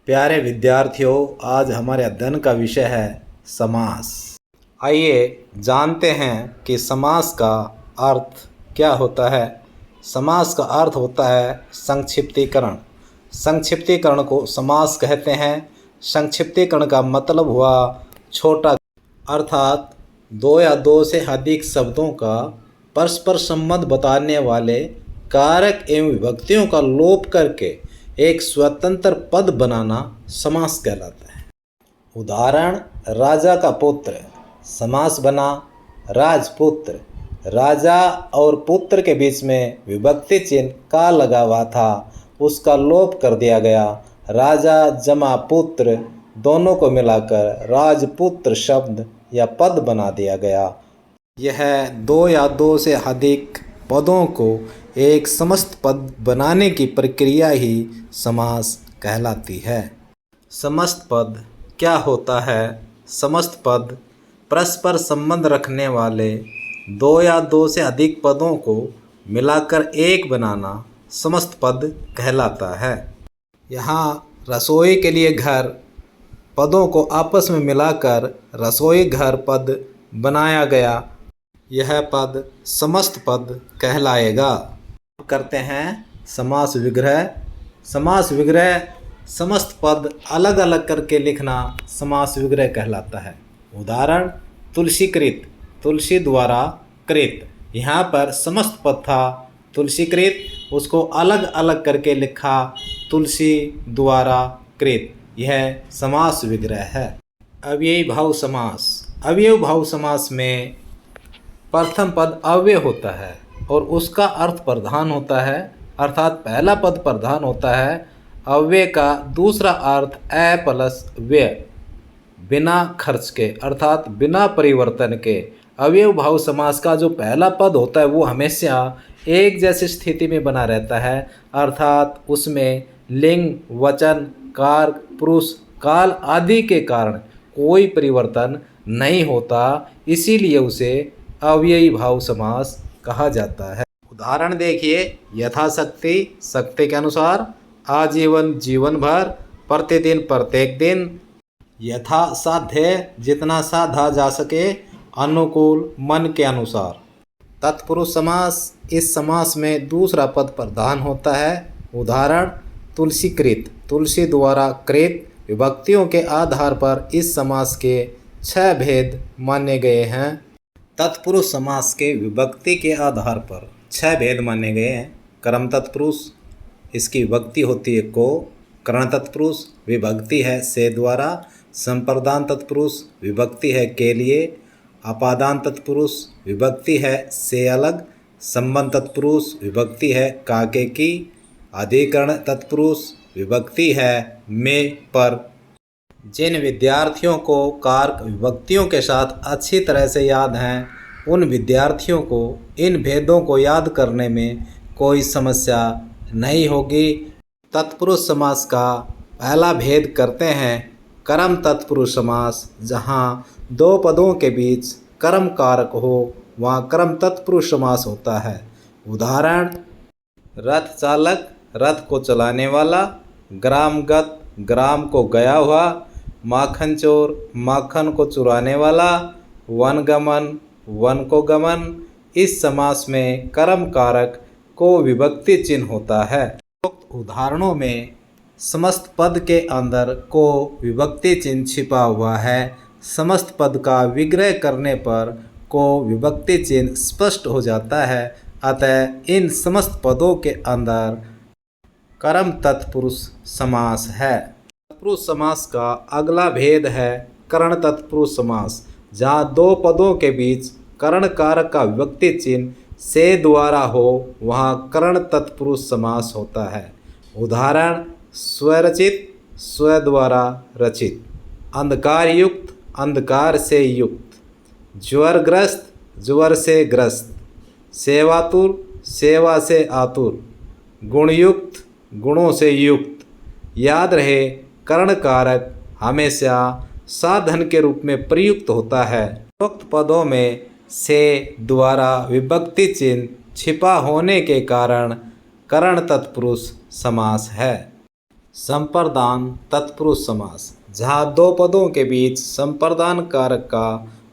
प्यारे विद्यार्थियों, आज हमारे अध्ययन का विषय है समास। आइए जानते हैं कि समास का अर्थ क्या होता है। समास का अर्थ होता है संक्षिप्तीकरण। संक्षिप्तीकरण को समास कहते हैं। संक्षिप्तीकरण का मतलब हुआ छोटा, अर्थात दो या दो से अधिक शब्दों का परस्पर संबंध बताने वाले कारक एवं विभक्तियों का लोप करके एक स्वतंत्र पद बनाना समास कहलाता है। उदाहरण, राजा का पुत्र। समास बना राजपुत्र। राजा और पुत्र के बीच में विभक्ति चिन्ह का लगा हुआ था, उसका लोप कर दिया गया। राजा जमा पुत्र दोनों को मिलाकर राजपुत्र शब्द या पद बना दिया गया। यह दो या दो से अधिक पदों को एक समस्त पद बनाने की प्रक्रिया ही समास कहलाती है। समस्त पद क्या होता है? समस्त पद परस्पर संबंध रखने वाले दो या दो से अधिक पदों को मिलाकर एक बनाना समस्त पद कहलाता है। यहाँ रसोई के लिए घर पदों को आपस में मिलाकर रसोई घर पद बनाया गया। यह पद समस्त पद कहलाएगा। करते हैं समास विग्रह। समास विग्रह समस्त पद अलग अलग करके लिखना समास विग्रह कहलाता है। उदाहरण, तुलसीकृत, तुलसी द्वारा कृत। यहाँ पर समस्त पद था तुलसीकृत, उसको अलग अलग करके लिखा तुलसी द्वारा कृत। यह समास विग्रह है। अव्ययी भाव समास। अव्ययी भाव समास में प्रथम पद अव्यय होता है और उसका अर्थ प्रधान होता है, अर्थात पहला पद प्रधान होता है। अव्यय का दूसरा अर्थ अ प्लस व्यय, बिना खर्च के अर्थात बिना परिवर्तन के। अव्यय भाव समास का जो पहला पद होता है वो हमेशा एक जैसी स्थिति में बना रहता है, अर्थात उसमें लिंग, वचन, कारक, पुरुष, काल आदि के कारण कोई परिवर्तन नहीं होता, इसीलिए उसे अव्ययी भाव समास कहा जाता है। उदाहरण देखिए, यथाशक्ति, शक्ति के अनुसार, आजीवन, जीवन भर, प्रतिदिन, प्रत्येक दिन, यथा साध्य, जितना साधा जा सके, अनुकूल, मन के अनुसार। तत्पुरुष समास। इस समास में दूसरा पद प्रधान होता है। उदाहरण, तुलसीकृत, तुलसी द्वारा कृत। विभक्तियों के आधार पर इस समास के 6 भेद माने गए हैं। तत्पुरुष समास के विभक्ति के आधार पर 6 भेद माने गए हैं। कर्म तत्पुरुष, इसकी विभक्ति होती है को। करण तत्पुरुष, विभक्ति है से द्वारा। संप्रदान तत्पुरुष, विभक्ति है के लिए। अपादान तत्पुरुष, विभक्ति है से अलग। संबंध तत्पुरुष, विभक्ति है काके की। अधिकरण तत्पुरुष, विभक्ति है में पर। जिन विद्यार्थियों को कारक विभक्तियों के साथ अच्छी तरह से याद हैं, उन विद्यार्थियों को इन भेदों को याद करने में कोई समस्या नहीं होगी। तत्पुरुष समास का पहला भेद करते हैं कर्म तत्पुरुष समास। जहाँ दो पदों के बीच कर्म कारक हो वहाँ कर्म तत्पुरुष समास होता है। उदाहरण, रथ चालक, रथ को चलाने वाला। ग्रामगत, ग्राम को गया हुआ। माखन चोर, माखन को चुराने वाला। वनगमन, वन को गमन। इस समास में कर्म कारक को विभक्ति चिन्ह होता है। उक्त उदाहरणों में समस्त पद के अंदर को विभक्ति चिन्ह छिपा हुआ है। समस्त पद का विग्रह करने पर को विभक्ति चिन्ह स्पष्ट हो जाता है। अतः इन समस्त पदों के अंदर कर्म तत्पुरुष समास है। तत्पुरुष समास का अगला भेद है करण तत्पुरुष समास। जहाँ दो पदों के बीच करण कारक का विभक्ति चिन्ह से द्वारा हो वहाँ करण तत्पुरुष समास होता है। उदाहरण, स्वरचित, स्व द्वारा रचित। अंधकार युक्त, अंधकार से युक्त। ज्वरग्रस्त, ज्वर से ग्रस्त। सेवातुर, सेवा से आतुर। गुणयुक्त, गुणों से युक्त। याद रहे, करण कारक हमेशा साधन के रूप में प्रयुक्त होता है। उक्त पदों में से द्वारा विभक्ति चिन्ह छिपा होने के कारण करण तत्पुरुष समास है। संप्रदान तत्पुरुष समास, जहाँ दो पदों के बीच संप्रदान कारक का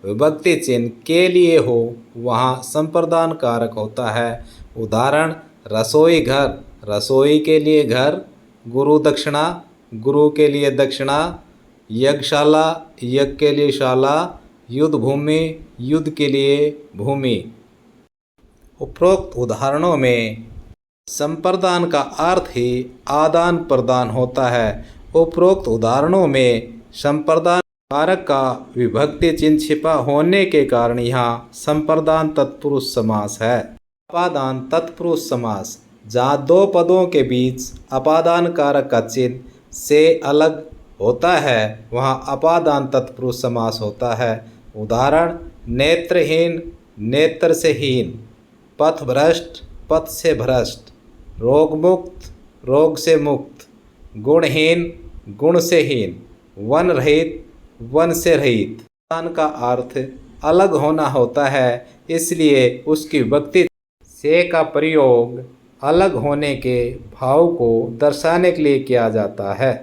विभक्ति चिन्ह के लिए हो वहाँ संप्रदान कारक होता है। उदाहरण, रसोई घर, रसोई के लिए घर, गुरु दक्षिणा, गुरु के लिए दक्षिणा, यज्ञशाला, यज्ञ के लिए शाला, युद्ध भूमि, युद्ध के लिए भूमि। उपरोक्त उदाहरणों में संप्रदान का अर्थ ही आदान प्रदान होता है। उपरोक्त उदाहरणों में संप्रदान कारक का विभक्ति चिन्ह छिपा होने के कारण यहाँ संप्रदान तत्पुरुष समास है। अपादान तत्पुरुष समास, जहाँ दो पदों के बीच अपादान कारक का चिन्ह से अलग होता है वहाँ अपादान तत्पुरुष समास होता है। उदाहरण, नेत्रहीन, नेत्र से हीन, पथभ्रष्ट, पथ से भ्रष्ट, रोगमुक्त, रोग से मुक्त, गुणहीन, गुण से हीन, वन रहित, वन से रहित। स्थान का अर्थ अलग होना होता है, इसलिए उसकी विभक्ति से का प्रयोग अलग होने के भाव को दर्शाने के लिए किया जाता है।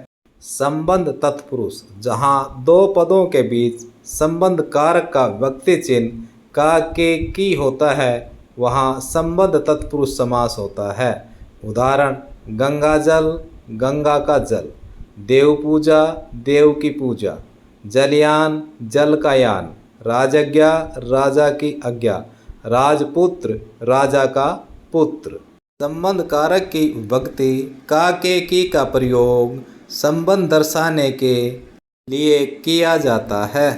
संबंध तत्पुरुष, जहाँ दो पदों के बीच संबंध कारक का विभक्ति चिन्ह का के की होता है वहाँ संबंध तत्पुरुष समास होता है। उदाहरण, गंगा जल, गंगा का जल, देव पूजा, देव की पूजा, जलयान, जल का यान, राजज्ञा, राजा की आज्ञा, राजपुत्र, राजा का पुत्र। संबंध कारक की विभक्ति का के की का प्रयोग संबंध दर्शाने के लिए किया जाता है।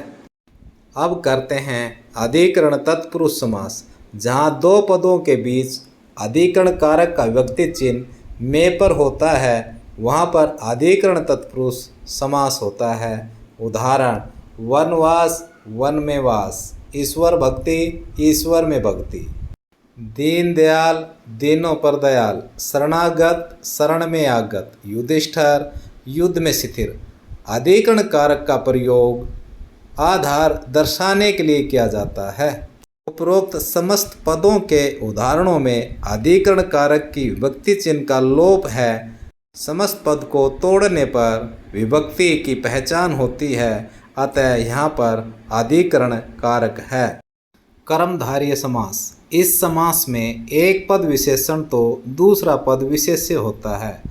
अब करते हैं अधिकरण तत्पुरुष समास, जहाँ दो पदों के बीच अधिकरण कारक का विभक्ति चिन्ह में पर होता है वहाँ पर अधिकरण तत्पुरुष समास होता है। उदाहरण, वनवास, वन में वास, ईश्वर भक्ति, ईश्वर में भक्ति, दीन दयाल, दीनों पर दयाल, शरणागत, शरण में आगत, युधिष्ठिर, युद्ध में शिथिर। अधिकरण कारक का प्रयोग आधार दर्शाने के लिए किया जाता है। उपरोक्त समस्त पदों के उदाहरणों में अधिकरण कारक की विभक्ति चिन्ह का लोप है। समस्त पद को तोड़ने पर विभक्ति की पहचान होती है, अतः यहाँ पर अधिकरण कारक है। कर्मधारय समास, इस समास में एक पद विशेषण तो दूसरा पद विशेष्य होता है।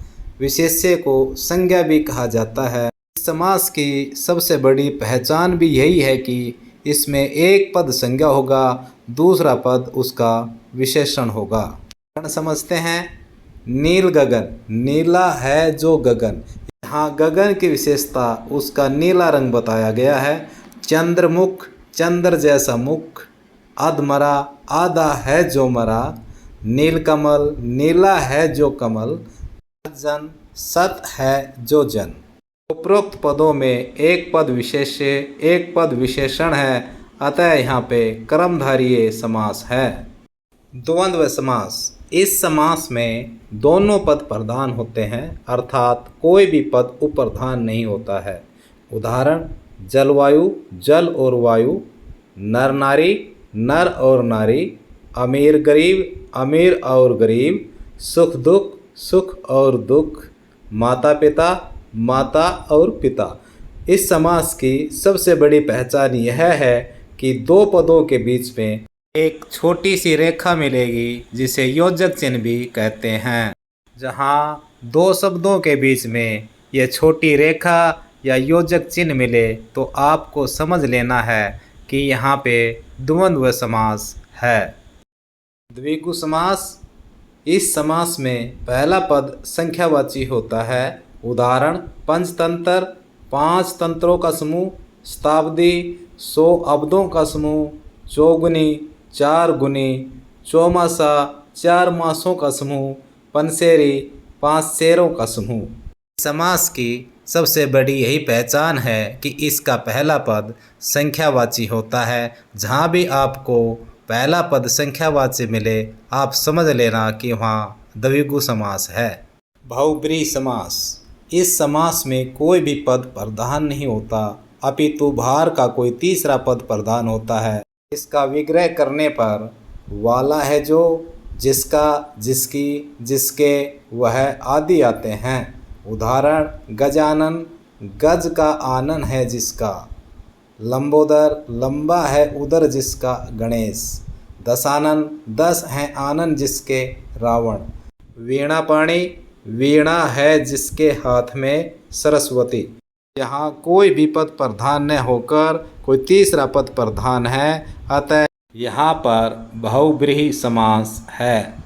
विशेष्य को संज्ञा भी कहा जाता है। इस समास की सबसे बड़ी पहचान भी यही है कि इसमें एक पद संज्ञा होगा, दूसरा पद उसका विशेषण होगा। समझते हैं। नील गगन, नीला है जो गगन, यहाँ गगन की विशेषता उसका नीला रंग बताया गया है। चंद्रमुख, चंद्र जैसा मुख, अधमरा, आधा है जो मरा, नीलकमल, नीला है जो कमल, जन, सत है जो जन। उपरोक्त पदों में एक पद विशेष्य, एक पद विशेषण है, अतः यहाँ पे कर्मधारय समास है। द्वंद्व समास, इस समास में दोनों पद प्रधान होते हैं, अर्थात कोई भी पद उपप्रधान नहीं होता है। उदाहरण, जलवायु, जल और वायु, नर नारी, नर और नारी, अमीर गरीब, अमीर और गरीब, सुख दुख, सुख और दुख, माता पिता, माता और पिता। इस समास की सबसे बड़ी पहचान यह है कि दो पदों के बीच में एक छोटी सी रेखा मिलेगी जिसे योजक चिन्ह भी कहते हैं। जहाँ दो शब्दों के बीच में यह छोटी रेखा या योजक चिन्ह मिले तो आपको समझ लेना है कि यहाँ पे द्वंद्व समास है। द्विगु समास, इस समास में पहला पद संख्यावाची होता है। उदाहरण, पंचतंत्र, 5 तंत्रों का समूह, शताब्दी, 100 अब्दों का समूह, चौगुनी, 4 गुनी, चौमासा, 4 मासों का समूह, पंसेरी, 5 शेरों का समूह। समास की सबसे बड़ी यही पहचान है कि इसका पहला पद संख्यावाची होता है। जहाँ भी आपको पहला पद संख्यावाची मिले आप समझ लेना कि वहाँ द्विगु समास है। बहुब्रीहि समास, इस समास में कोई भी पद प्रधान नहीं होता, अपितु बाहर का कोई तीसरा पद प्रधान होता है। इसका विग्रह करने पर वाला है जो, जिसका, जिसकी, जिसके, वह आदि आते हैं। उदाहरण गजानन, गज का आनन है जिसका। लंबोदर, लंबा है उदर जिसका गणेश। दशानन, 10 हैं आनन जिसके रावण। वीणापाणी, वीणा है जिसके हाथ में सरस्वती। यहाँ कोई भी पद प्रधान न होकर कोई तीसरा पद प्रधान है, अतः यहाँ पर बहुव्रीहि समास है।